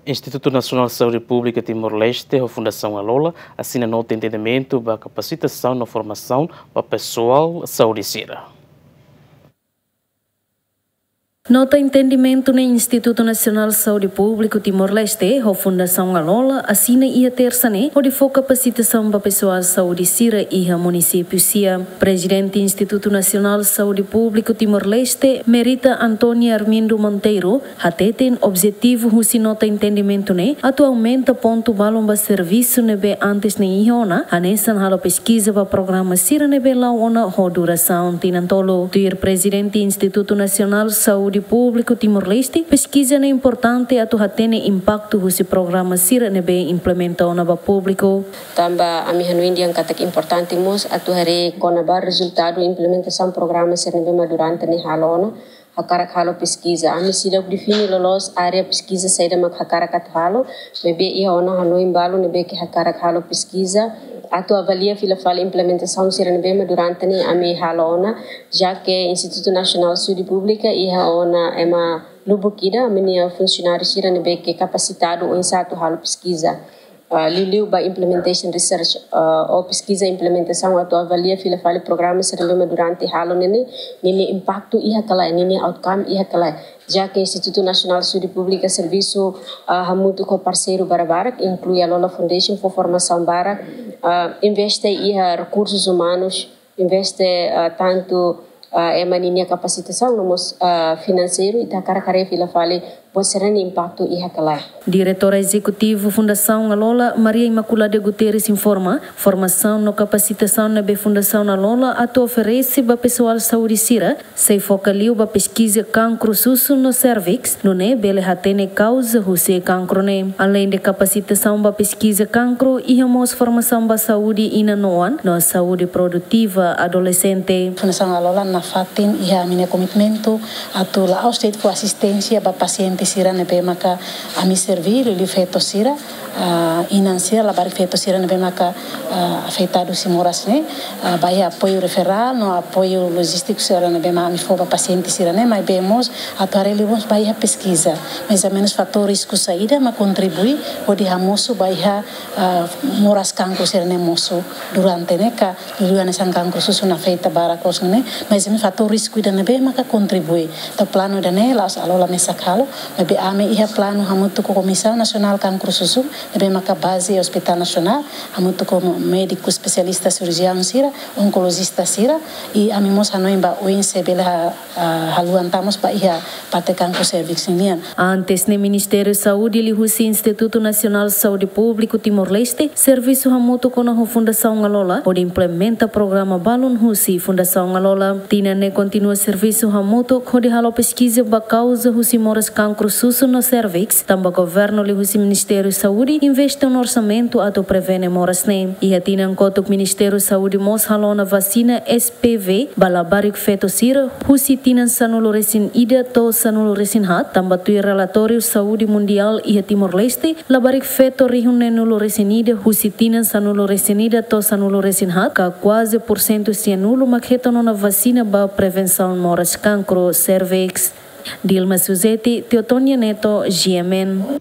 Instituto Nacional de Saúde Pública Timor-Leste, a Fundação Alola, assina nota de entendimento para capacitação na formação para pessoal saúde cira. Nota entendimento no Instituto Nacional de Saúde Pública Timor-Leste, a Fundação Alola, assina a terça-ne, onde for capacitação para pessoal de saúde cira e a município Cia. Presidente do Instituto Nacional de Saúde Pública Timor-Leste, Merita Antônia Armindo Monteiro, até tem objetivo husi nota entendimento ne, atualmente ponto balão para serviço nebe antes ne iona, anesan halo pesquisa para programa cira nebe lá ona a duração tinantolo. Tuir Presidente do Instituto Nacional de Saúde Público Timor-Leste, pesquisa é importante a tem impacto desse programa sira nebe implementado na público. Tamba a minha nuindi yang katak importante mos atu hari konabar resultado implementação programa sira nebe madurante ne halona hakarak halo pesquisa. Ami sida defini lolos área pesquisa saída mak hakarak at halo bebe ia ona hano imbalo nebe que hakarak halo pesquisa. Atu avalia fila fala implementação sira nebe durante ni ami halona já que Instituto Nacional de Saúde Pública ia ona ema lubukida menia funcionário sira nebe que capacitado em satu halo pesquisa liliu ba implementation research ou pesquisa e implementação atu avalia fila fala programa sira nebe durante halo nini impacto ia kala nini outcome ia kala já que Instituto Nacional de Saúde Pública serviço muito com parceiro Barabarak, inclui a Lola Foundation for formação Barak, investe em recursos humanos, investe tanto em maninha capacitação no financeiro e tá cara fila fale posserando impacto e hakalah. Diretora Executivo Fundação Alola, Maria Imaculada Guterres informa, formação no capacitação na Fundação Alola atu oferece para pessoal saúde cira, se focaliu para pesquisa cancro susso no cervix, no ne bele hatene causa huse cancro ne. Além de capacitação para pesquisa cancro, ihamos formação para saúde inanoan, no saúde produtiva adolescente. Fundação Alola na fatin iha mine commitmento atu la austate com assistência para paciente sira nebe maka ami servir ele feito sira inansira la bari feito sira nebe maka afetado simoras ne vai apoio referral no apoio logístico sira nebe ma ami foba paciente sira ne mas bemos atuare levamos vai a pesquisa mais ou menos fatores que saída ma contribui pode hamoso vai moras cancro sira ne moso durante ne ka luana sang cancro susu na feita barakos ne mas em fatores que da nebe maka contribui to plano da ne la alola mesa kalo nebe ame iha plano hamutu ko Comissão Nacional Cancro Susu nebe maka base Hospital Nacional hamutu ko médico especialista cirurgião sira oncologista sira e amimos hanoimba oinse bela haluantamos pa iha parte cancro cervix nian. Antes no Ministério de Saúde li husi Instituto Nacional de Saúde Público Timor-Leste serviço hamutu ko na Fundação Alola pode implementa programa balon husi Fundação Alola tina ne continua serviço hamutu ko de halo pesquisa ba causa husi moras cancro susso no cervix, tamba governo li husi Ministério de Saúde investe no orçamento ato prevene moras ne. E atina enquanto Ministério de Saúde mos halona vacina SPV balabarik feto sira husi tina sanulo resin ida to sanulo resin hat, tamba tui relatório saúde mundial e Timor-Leste labarik feto rihune nulo resin ida husi tina sanulo resin ida to sanulo resin hat, ka quase % se nulo makheta na vacina ba prevenção moras cancro cervix. Dilma Suzeti, Teotonia Neto, GMN.